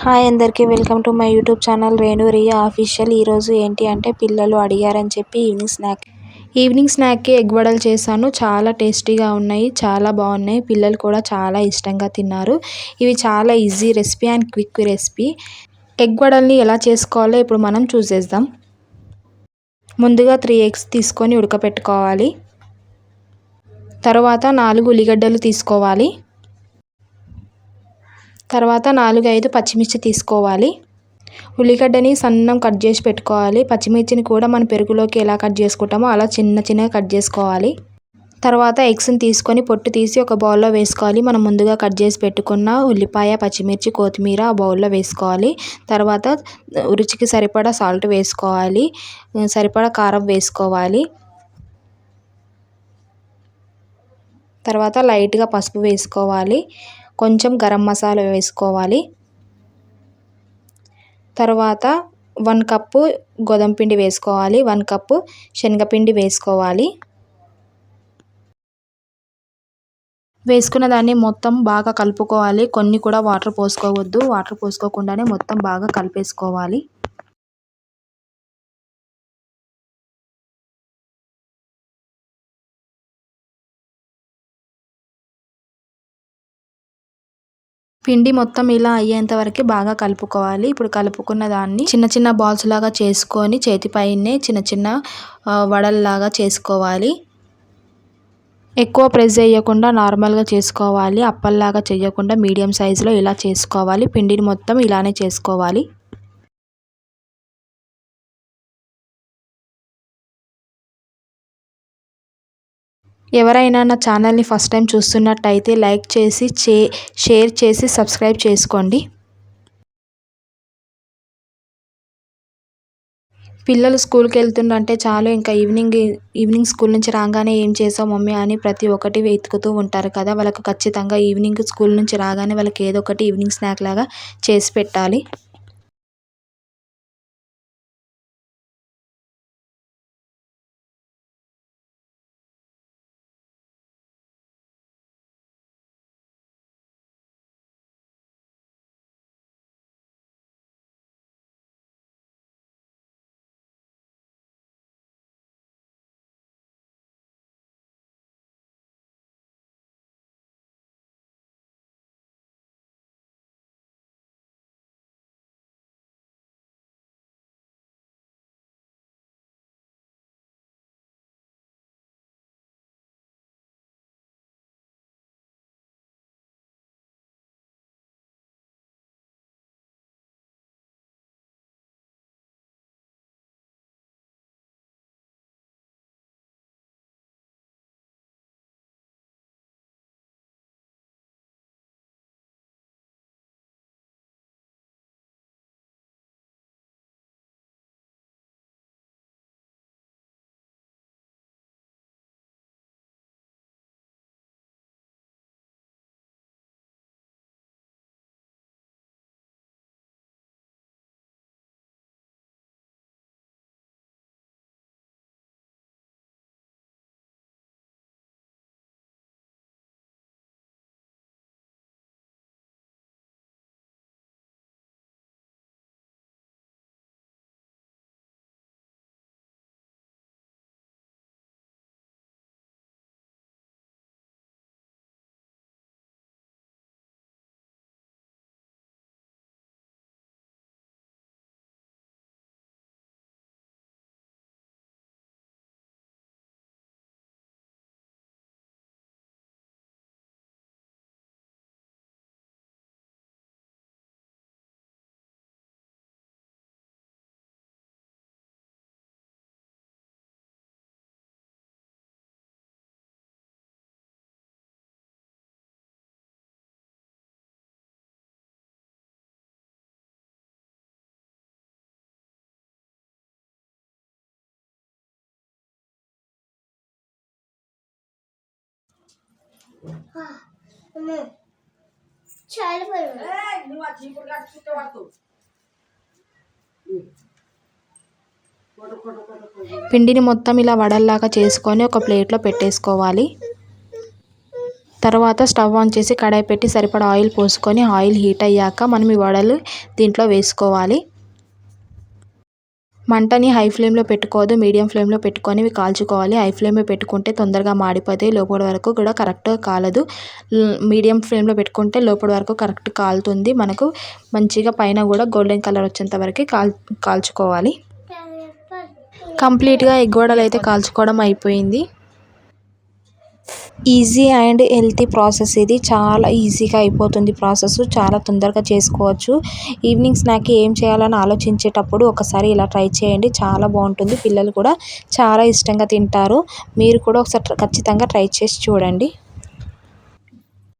Hi అందరికీ welcome to my YouTube channel Renu Riya official. ఈరోజు ఏంటి అంటే పిల్లలు అడిగారని చెప్పి ఈవినింగ్ స్నాక్కి ఎగ్ వడలు చేశాను. చాలా టేస్టీగా ఉన్నాయి, చాలా బాగున్నాయి. పిల్లలు కూడా చాలా ఇష్టంగా తిన్నారు. ఇవి చాలా easy recipe and quick recipe. Egg వడల్ని ఎలా చేసుకోవాలో ఇప్పుడు మనం చూసేద్దాం. ముందుగా 3 ఎగ్స్ తీసుకొని ఉడకపెట్టుకోవాలి. తర్వాత 4 ఉల్లిగడ్డలు తీసుకోవాలి. తర్వాత 4-5 పచ్చిమిర్చి తీసుకోవాలి. ఉల్లిగడ్డని సన్నం కట్ చేసి పెట్టుకోవాలి. పచ్చిమిర్చిని కూడా మనం పెరుగులోకి ఎలా కట్ చేసుకుంటామో అలా చిన్నగా కట్ చేసుకోవాలి. తర్వాత ఎగ్స్ని తీసుకొని పొట్టు తీసి ఒక బౌల్లో వేసుకోవాలి. మనం ముందుగా కట్ చేసి పెట్టుకున్న ఉల్లిపాయ, పచ్చిమిర్చి, కొత్తిమీర ఆ బౌల్లో వేసుకోవాలి. తర్వాత రుచికి సరిపడా సాల్ట్ వేసుకోవాలి, సరిపడా కారం వేసుకోవాలి. తర్వాత లైట్గా పసుపు వేసుకోవాలి, కొంచెం గరం మసాలా వేసుకోవాలి. తర్వాత 1 కప్పు గోధుమ పిండి వేసుకోవాలి, 1 కప్పు శనగపిండి వేసుకోవాలి. వేసుకున్న దాన్ని మొత్తం బాగా కలుపుకోవాలి. కొన్ని కూడా వాటర్ పోసుకోవద్దు. వాటర్ పోసుకోకుండానే మొత్తం బాగా కలిపేసుకోవాలి. పిండి మొత్తం ఇలా అయ్యేంత వరకు బాగా కలుపుకోవాలి. ఇప్పుడు కలుపుకున్న దాన్ని చిన్న బాల్స్ లాగా చేసుకొని చేతిపైనే చిన్న వడల్లాగా చేసుకోవాలి. ఎక్కువ ప్రెస్ చేయకుండా నార్మల్గా చేసుకోవాలి. అప్పల్లాగా చేయకుండా మీడియం సైజులో ఇలా చేసుకోవాలి. పిండిని మొత్తం ఇలానే చేసుకోవాలి. ఎవరైనా నా ఛానల్ని ఫస్ట్ టైం చూస్తున్నట్టయితే లైక్ చేసి షేర్ చేసి సబ్స్క్రైబ్ చేసుకోండి. పిల్లలు స్కూల్కి వెళ్తుండంటే చాలు ఇంకా ఈవినింగ్ స్కూల్ నుంచి రాగానే ఏం చేసావు మమ్మీ అని ప్రతి ఒక్కటి వెతుకుతూ ఉంటారు కదా. వాళ్ళకు ఖచ్చితంగా ఈవినింగ్ స్కూల్ నుంచి రాగానే వాళ్ళకి ఏదో ఒకటి ఈవినింగ్ స్నాక్ లాగా చేసి పెట్టాలి. పిండిని మొత్తం ఇలా వడల్లాగా చేసుకొని ఒక ప్లేట్లో పెట్టేసుకోవాలి. తర్వాత స్టవ్ ఆన్ చేసి కడాయి పెట్టి సరిపడా ఆయిల్ పోసుకొని ఆయిల్ హీట్ అయ్యాక మనం ఈ వడలు దీంట్లో వేసుకోవాలి. మంటని హై ఫ్లేమ్లో పెట్టుకోవద్దు, మీడియం ఫ్లేమ్లో పెట్టుకొని ఇవి కాల్చుకోవాలి. హై ఫ్లేమ్లో పెట్టుకుంటే తొందరగా మాడిపోతాయి, లోపల వరకు కూడా కరెక్ట్గా కాలదు. మీడియం ఫ్లేమ్లో పెట్టుకుంటే లోపల వరకు కరెక్ట్ కాలుతుంది. మనకు మంచిగా పైన కూడా గోల్డెన్ కలర్ వచ్చేంత వరకు కాల్చుకోవాలి. కంప్లీట్గా ఎగ్ వడలు అయితే కాల్చుకోవడం అయిపోయింది. ఈజీ అండ్ హెల్తీ ప్రాసెస్ ఇది. చాలా ఈజీగా అయిపోతుంది ప్రాసెస్, చాలా తొందరగా చేసుకోవచ్చు. ఈవినింగ్ స్నాక్కి ఏం చేయాలని ఆలోచించేటప్పుడు ఒకసారి ఇలా ట్రై చేయండి, చాలా బాగుంటుంది. పిల్లలు కూడా చాలా ఇష్టంగా తింటారు. మీరు కూడా ఒకసారి ఖచ్చితంగా ట్రై చేసి చూడండి.